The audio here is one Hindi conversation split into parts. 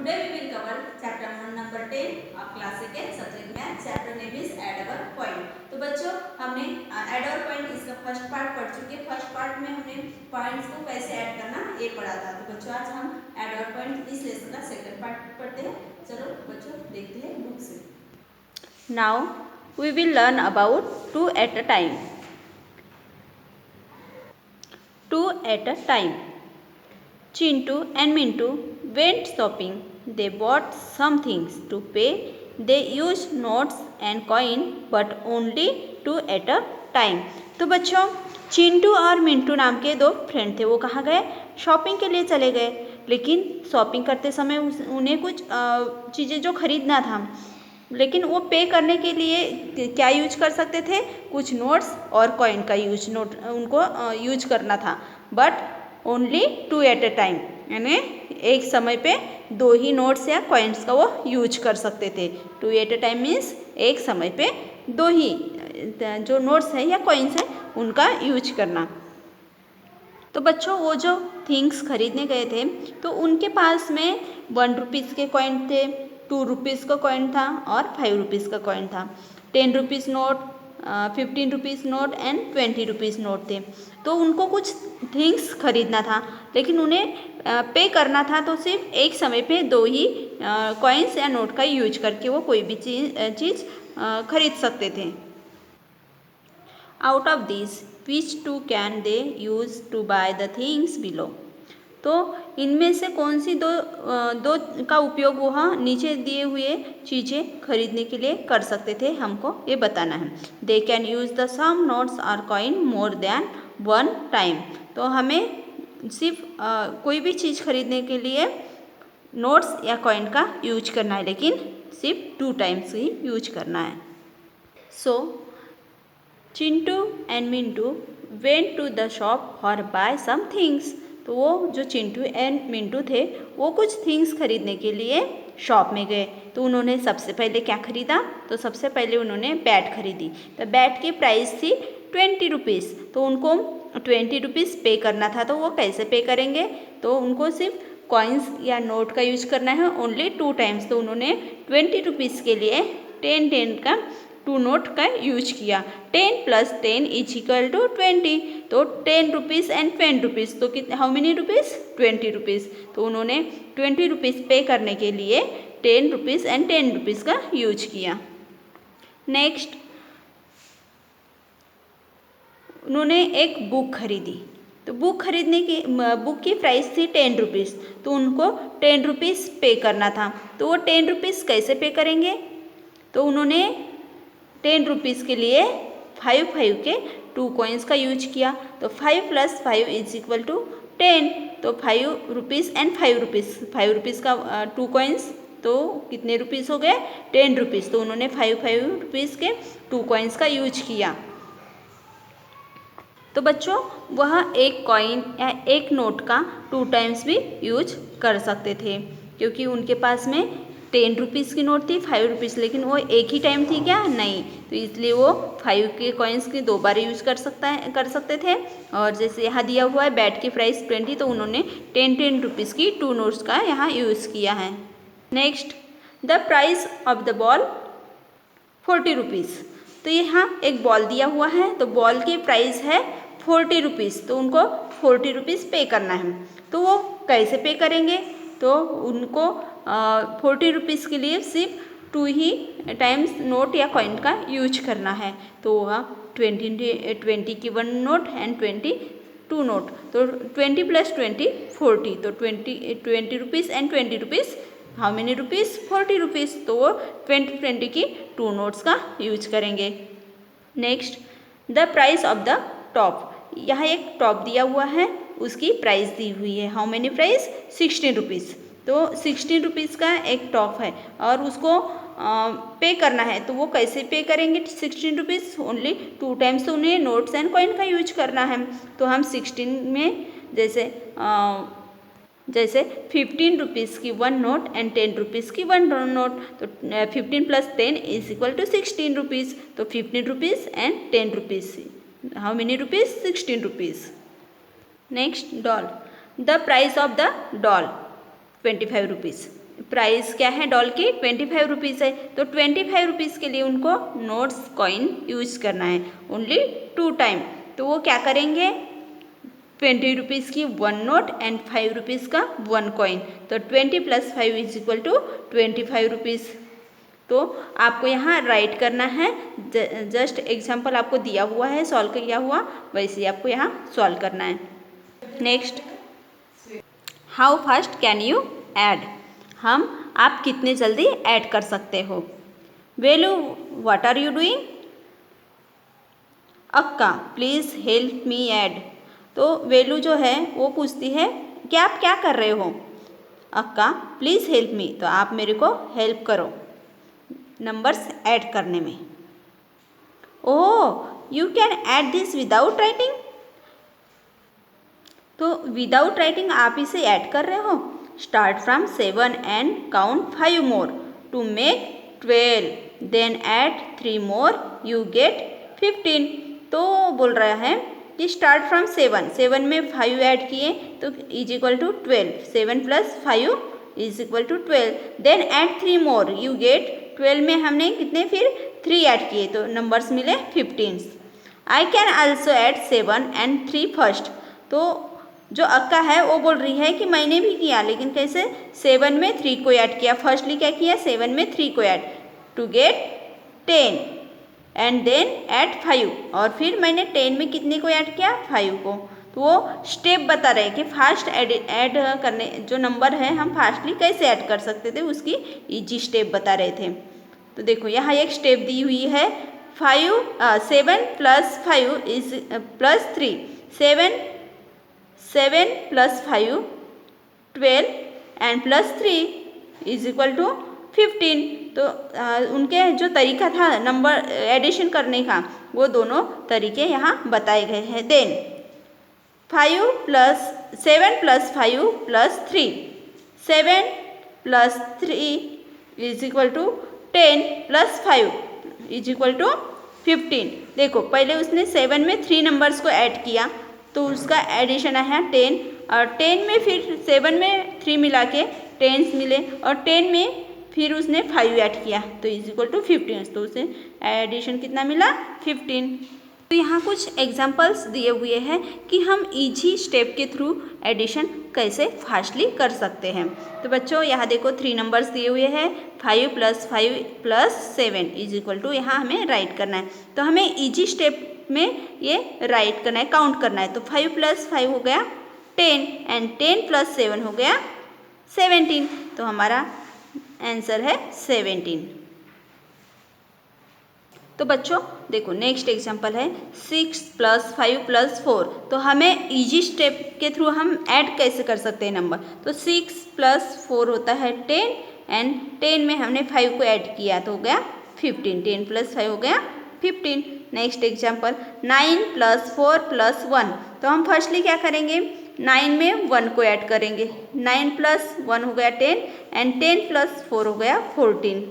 Today we will cover chapter number 10 of class 2 subject math. Chapter name is add our point. तो बच्चों हमने add our point इसका फर्स्ट पार्ट पढ़ चुके हैं. फर्स्ट पार्ट में हमने पॉइंट्स को कैसे ऐड करना ये पढ़ा था. तो बच्चों आज हम add our point इस लेसन का सेकंड पार्ट पढ़ते हैं. चलो बच्चों देखते हैं बुक से. Now we will learn about two at a time. Two at a time. Chintu and Mintu went shopping. They bought some things to pay. They used notes and coin but only two at a time. तो बच्चों चिंटू और मिंटू नाम के दो फ्रेंड थे. वो कहाँ गए? शॉपिंग के लिए चले गए. लेकिन शॉपिंग करते समय उन्हें कुछ चीज़ें जो खरीदना था, लेकिन वो पे करने के लिए क्या यूज कर सकते थे? कुछ नोट्स और कॉइन का उनको यूज करना था. But only two at a time, यानी एक समय पे दो ही नोट्स या कॉइन्स का वो यूज कर सकते थे. Two at a time means एक समय पे दो ही जो नोट्स है या कॉइन्स है उनका यूज करना. तो बच्चों वो जो थिंग्स खरीदने गए थे तो उनके पास में 1 रुपीज़ के कॉइन थे, 2 रुपीज़ का कॉइन था और 5 रुपीज़ का कॉइन था. 10 rupees note, 15 rupees note and 20 rupees note थे. तो उनको कुछ थिंग्स खरीदना था, लेकिन उन्हें पे करना था. तो सिर्फ एक समय पे दो ही कॉइन्स या नोट का यूज करके वो कोई भी चीज़ खरीद सकते थे. Out of this which two can they use to buy the things below. तो इनमें से कौन सी दो का उपयोग वह नीचे दिए हुए चीज़ें खरीदने के लिए कर सकते थे, हमको ये बताना है. They can use the some notes और कॉइन मोर देन 1 टाइम. तो हमें सिर्फ कोई भी चीज़ खरीदने के लिए नोट्स या कॉइन का यूज करना है, लेकिन सिर्फ 2 टाइम्स ही यूज करना है. So Chintu and Mintu went to the shop for buy some things. तो वो जो चिंटू एंड मिंटू थे वो कुछ थिंग्स खरीदने के लिए शॉप में गए. तो उन्होंने सबसे पहले क्या खरीदा? तो सबसे पहले उन्होंने बैट खरीदी. तो बैट की प्राइस थी 20 रुपीज़. तो उनको 20 रुपीज़ पे करना था. तो वो कैसे पे करेंगे? तो उनको सिर्फ कॉइन्स या नोट का यूज करना है ओनली 2 टाइम्स. तो उन्होंने 20 रुपीज़ के लिए 10 का 2 नोट का यूज किया. 10 + 10 = 20. तो 10 रुपीज़ एंड 10 रुपीज़. तो कितने, हाउ मेनी रुपीज़? 20 रुपीज़. तो उन्होंने 20 रुपीज़ पे करने के लिए 10 रुपीज़ एंड 10 रुपीज़ का यूज किया. नेक्स्ट उन्होंने एक बुक खरीदी. तो बुक खरीदने की बुक की प्राइस थी 10 रुपीज़. तो उनको 10 रुपीज़ पे करना था. तो वो 10 रुपीज़ कैसे पे करेंगे? तो उन्होंने 10 रुपीज़ के लिए 5 के 2 कॉइन्स का यूज किया. तो 5 + 5 = 10. तो 5 रुपीज़ एंड 5 रुपीज़, 5 रुपीज़ का 2 कॉइन्स, तो कितने रुपीज़ हो गए? 10 रुपीज़. तो उन्होंने 5 रुपीज़ के 2 कॉइन्स का यूज किया. तो बच्चों वह एक कॉइन या एक नोट का 2 टाइम्स भी यूज कर सकते थे, क्योंकि उनके पास में 10 रुपीज़ की नोट थी, 5 रुपीज़, लेकिन वो एक ही टाइम थी क्या? नहीं. तो इसलिए वो 5 के कॉइन्स की 2 बार यूज कर सकते थे. और जैसे यहाँ दिया हुआ है बैट की प्राइस 20, तो उन्होंने 10 रुपीज़ की 2 नोट्स का यहाँ यूज़ किया है. Next the price of the ball 40 rupees. तो यहाँ एक बॉल दिया हुआ है. तो बॉल की प्राइस है 40 रुपीज़. तो उनको 40 रुपीज़ पे करना है. तो वो कैसे पे करेंगे? तो उनको 40 रुपीज़ के लिए सिर्फ 2 ही टाइम्स नोट या कॉइन का यूज करना है. तो वह 20 की 1 नोट एंड 22 नोट. तो 20 + 20 40. तो 20 rupees and 20 rupees, how many rupees? 40 rupees. तो वो 20 की 2 नोट्स का यूज करेंगे. Next the price of the top. यहाँ एक टॉप दिया हुआ है, उसकी प्राइस दी हुई है. How many price? 16 रुपीज़. तो 16 रुपीज़ का एक टॉप है और उसको पे करना है. तो वो कैसे पे करेंगे? 16 रुपीज़ ओनली 2 टाइम्स. तो उन्हें नोट्स एंड कॉइन का यूज करना है. तो हम 16 में जैसे 15 रुपीज़ की 1 नोट एंड 10 रुपीज़ की 1 नोट. तो 15 + 10 = 16 रुपीज़. तो 15 rupees and 10 rupees. How many rupees? 16 rupees. Next doll. The price of the doll 25 rupees. Price क्या है डॉल की 25 रुपीज़ है, तो 25 रुपीज़ के लिए उनको नोट्स कॉइन यूज करना है ओनली 2 टाइम। तो वो क्या करेंगे 20 रुपीज़ की 1 नोट एंड 5 रुपीज़ का 1 कॉइन, तो 20 + 5 = 25 रुपीज़। तो आपको यहाँ राइट करना है, जस्ट एग्जाम्पल आपको दिया हुआ है सॉल्व किया हुआ, वैसे ही आपको यहाँ सॉल्व करना है। Next, how fast can you add, आप कितने जल्दी ऐड कर सकते हो। वेलू व्हाट आर यू डूइंग, अक्का प्लीज़ हेल्प मी ऐड। तो वेलू जो है वो पूछती है कि आप क्या कर रहे हो, अक्का प्लीज़ हेल्प मी, तो आप मेरे को हेल्प करो नंबर्स ऐड करने में। Oh you can add this without writing, तो विदाउट राइटिंग आप इसे ऐड कर रहे हो। Start from 7 and count 5 more to make 12, then add 3 more you get 15। तो बोल रहा है कि स्टार्ट फ्रॉम 7 में 5 ऐड किए तो = 12, 7 + 5 = 12, then add 3 more you get 12 में हमने कितने फिर 3 ऐड किए तो नंबर्स मिले 15। I can also add 7 and 3 first, तो जो अक्का है वो बोल रही है कि मैंने भी किया, लेकिन कैसे 7 में 3 को ऐड किया, फर्स्टली क्या किया 7 में 3 को add to get 10 and then add 5, और फिर मैंने 10 में कितने को ऐड किया 5 को। तो वो स्टेप बता रहे हैं कि फास्ट ऐड करने जो नंबर है हम फास्टली कैसे ऐड कर सकते थे, उसकी इजी स्टेप बता रहे थे। तो देखो यहाँ एक स्टेप दी हुई है 7 + 5 + 3, 7 + 5 12 एंड +3 = 15। तो उनके जो तरीका था नंबर एडिशन करने का वो दोनों तरीके यहाँ बताए गए हैं। देन 7 + 5 + 3, 7 + 3 = 10 + 5 = 15। देखो पहले उसने 7 में 3 नंबर्स को ऐड किया तो उसका एडिशन आया 10, और 10 में फिर 7 में 3 मिला के 10 मिले, और 10 में फिर उसने 5 ऐड किया तो = 15, तो उसे एडिशन कितना मिला 15। तो यहाँ कुछ एग्जांपल्स दिए हुए हैं कि हम इजी स्टेप के थ्रू एडिशन कैसे फास्टली कर सकते हैं। तो बच्चों यहाँ देखो 3 नंबर्स दिए हुए हैं, 5 + 5 + 7 = यहाँ हमें राइट करना है। तो हमें इजी स्टेप में ये राइट करना है, काउंट करना है। तो 5 + 5 हो गया 10 एंड 10 + 7 हो गया 17, तो हमारा आंसर है 17। तो बच्चों देखो नेक्स्ट एग्जांपल है 6 + 5 + 4, तो हमें इजी स्टेप के थ्रू हम ऐड कैसे कर सकते हैं नंबर। तो 6 + 4 होता है 10 एंड 10 में हमने 5 को ऐड किया तो हो गया 15, 10 + 5 हो गया 15। नेक्स्ट एग्जांपल 9 + 4 + 1, तो हम फर्स्टली क्या करेंगे 9 में 1 को ऐड करेंगे, 9 + 1 हो गया 10 एंड 10 + 4 हो गया 14।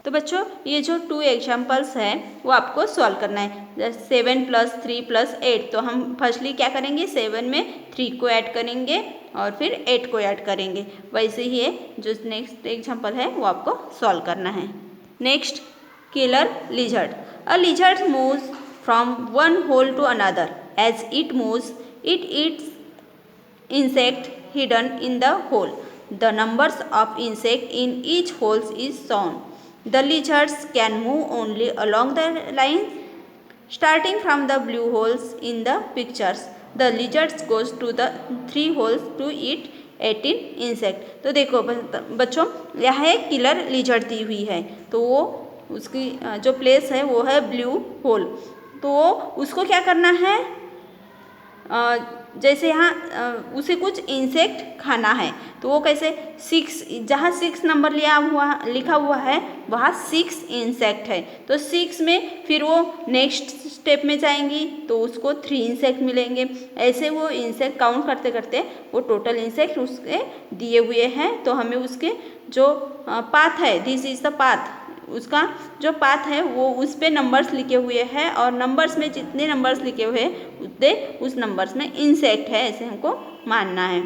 तो बच्चों ये जो 2 एग्जांपल्स हैं वो आपको सॉल्व करना है। जैसे 7 + 3 + 8, तो हम फर्स्टली क्या करेंगे 7 में 3 को ऐड करेंगे और फिर 8 को ऐड करेंगे, वैसे ही ये जो नेक्स्ट एग्जांपल है वो आपको सॉल्व करना है। Next, killer lizard. A lizard moves from one hole to another, as it moves it eats insect hidden in the hole. The numbers of insect in each hole is shown. The lizards can move only along the line starting from the blue holes in the pictures. The lizards goes to the 3 holes to eat 18 insect. तो देखो बच्चों यह एक किलर लिजर्ड दी हुई है, तो वो उसकी जो प्लेस है वो है ब्लू होल। तो वो उसको क्या करना है, जैसे यहाँ उसे कुछ इंसेक्ट खाना है, तो वो कैसे 6, जहाँ 6 नंबर लिखा हुआ है वहाँ 6 इंसेक्ट है, तो 6 में फिर वो नेक्स्ट स्टेप में जाएंगी तो उसको 3 इंसेक्ट मिलेंगे। ऐसे वो इंसेक्ट काउंट करते करते वो टोटल इंसेक्ट उसके दिए हुए हैं, तो हमें उसके जो पाथ है, दिस इज़ द पाथ, उसका जो पाथ है वो उस पे नंबर्स लिखे हुए हैं, और नंबर्स में जितने नंबर्स लिखे हुए हैं उतने उस नंबर्स में इंसेक्ट है, ऐसे हमको मानना है।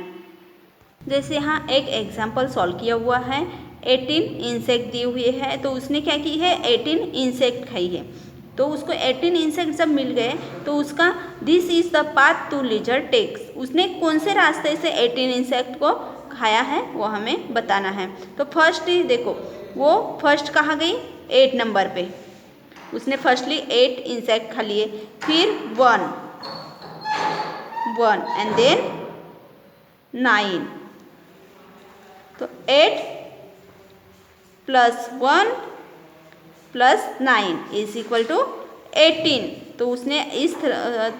जैसे यहाँ एक एग्जाम्पल सॉल्व किया हुआ है, 18 इंसेक्ट दिए हुए हैं, तो उसने क्या की है, 18 इंसेक्ट खाई है। तो उसको 18 इंसेक्ट जब मिल गए तो उसका this is the path to lizard takes, उसने कौन से रास्ते से 18 इंसेक्ट को खाया है वो हमें बताना है। तो फर्स्ट देखो, वो फर्स्ट कहाँ गई, 8 नंबर पे, उसने फर्स्टली 8 इंसेक्ट खा लिए, फिर 1 एंड देन 9, तो 8 + 1 + 9 इज इक्वल टू 18। तो उसने इस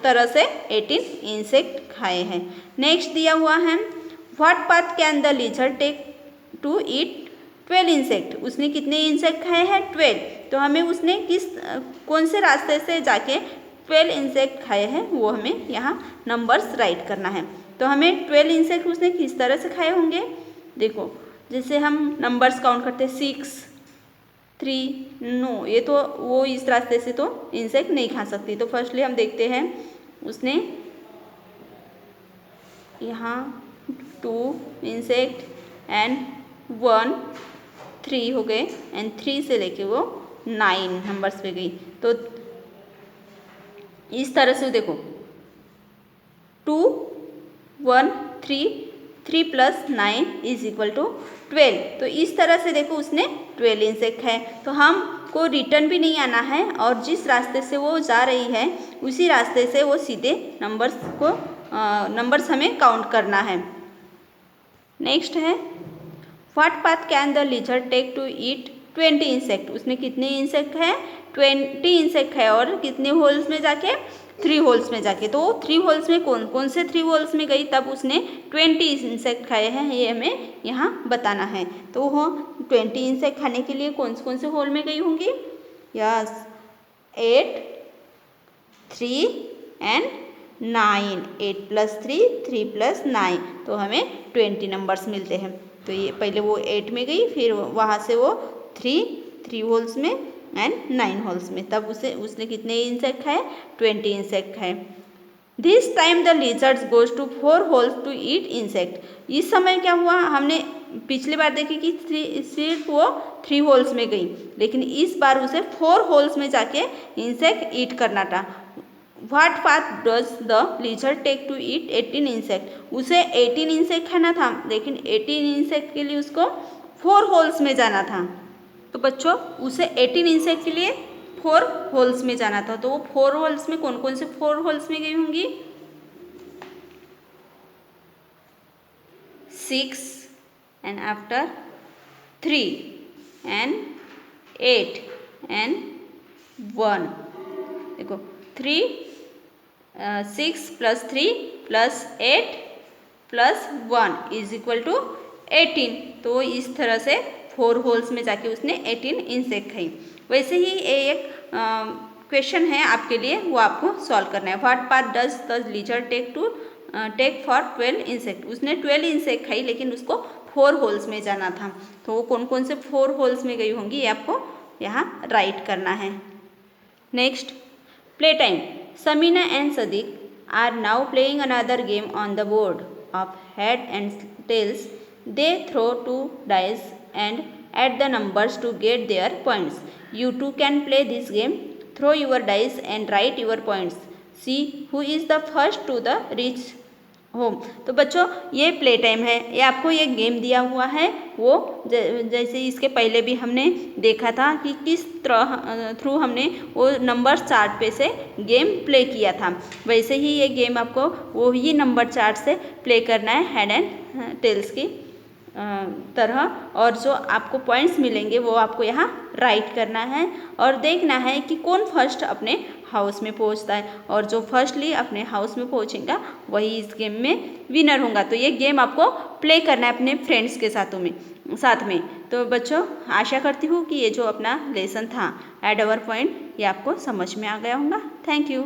तरह से 18 इंसेक्ट खाए हैं। नेक्स्ट दिया हुआ है, what path can the lizard take to eat 12 insect, उसने कितने इंसेक्ट खाए हैं, 12। तो हमें उसने कौन से रास्ते से जाके 12 इंसेक्ट खाए हैं वो हमें यहाँ नंबर्स राइट करना है। तो हमें 12 इंसेक्ट उसने किस तरह से खाए होंगे, देखो जैसे हम नंबर्स काउंट करते हैं 6, 3, नो, ये तो वो इस रास्ते से तो इंसेक्ट नहीं खा सकती। तो फर्स्टली हम देखते हैं, उसने यहाँ 2 इंसेक्ट एंड 1, 3 हो गए, एंड 3 से लेके वो 9 नंबर्स पे गई। तो इस तरह से देखो 2, 1, 3 + 9 इज इक्वल टू 12। तो इस तरह से देखो उसने 12 इंसेक्ट है। तो हमको रिटर्न भी नहीं आना है, और जिस रास्ते से वो जा रही है उसी रास्ते से वो सीधे नंबर्स हमें काउंट करना है। नेक्स्ट है, what path can the lizard take to eat 20 insect, उसने कितने इंसेक्ट है, 20 इंसेक्ट है, और कितने होल्स में जाके, 3 होल्स में जाके। तो 3 होल्स में कौन से 3 होल्स में गई, तब उसने 20 इंसेक्ट खाए हैं, ये हमें यहाँ बताना है। तो वो 20 इंसेक्ट खाने के लिए कौन से होल में गई होंगी, यस 8, 3 एंड 9, 8 + 3 + 9, तो हमें 20 नंबर्स मिलते हैं। तो ये पहले वो 8 में गई, फिर वहाँ से वो 3 होल्स में एंड 9 होल्स में, तब उसने कितने इंसेक्ट खाए, 20 इंसेक्ट खाए। This time the lizards goes to 4 holes to eat insect, इस समय क्या हुआ, हमने पिछली बार देखी कि सिर्फ वो 3 होल्स में गई, लेकिन इस बार उसे 4 होल्स में जाके इंसेक्ट ईट करना था। What path does the lizard take to eat 18 insect, उसे 18 इंसेक्ट खाना था, लेकिन 18 इंसेक्ट के लिए उसको 4 होल्स में जाना था। तो बच्चों उसे 18 इंसेक्ट के लिए 4 होल्स में जाना था। तो वो 4 होल्स में कौन से 4 होल्स में गई होंगी, 6 एंड आफ्टर 3 एंड 8 एंड 1, देखो 6 + 3 + 8 + 1 इज इक्वल टू 18। तो इस तरह से 4 होल्स में जाके उसने 18 इंसेक्ट खाई। वैसे ही एक क्वेश्चन है आपके लिए, वो आपको सॉल्व करना है। What path does the lizard take for 12 insect, उसने 12 इंसेक्ट खाई, लेकिन उसको 4 होल्स में जाना था। तो वो कौन से 4 होल्स में गई होंगी, ये आपको यहाँ राइट करना है। Next, play time. Samina and Sadiq are now playing another game on the board of head and tails. They throw 2 dice and add the numbers to get their points. You too can play this game. Throw your dice and write your points. See who is the first to the reach home. तो बच्चों ये प्ले टाइम है, ये आपको ये गेम दिया हुआ है, वो जैसे इसके पहले भी हमने देखा था कि किस तरह थ्रू हमने वो नंबर चार्ट पे से गेम प्ले किया था, वैसे ही ये गेम आपको वो ही नंबर चार्ट से प्ले करना है, हेड एंड टेल्स की तरह। और जो आपको पॉइंट्स मिलेंगे वो आपको यहाँ राइट करना है, और देखना है कि कौन फर्स्ट अपने हाउस में पहुँचता है, और जो फर्स्टली अपने हाउस में पहुँचेगा वही इस गेम में विनर होगा। तो ये गेम आपको प्ले करना है अपने फ्रेंड्स के साथ में। तो बच्चों आशा करती हूँ कि ये जो अपना लेसन था ऐड अवर पॉइंट, ये आपको समझ में आ गया होगा। Thank you.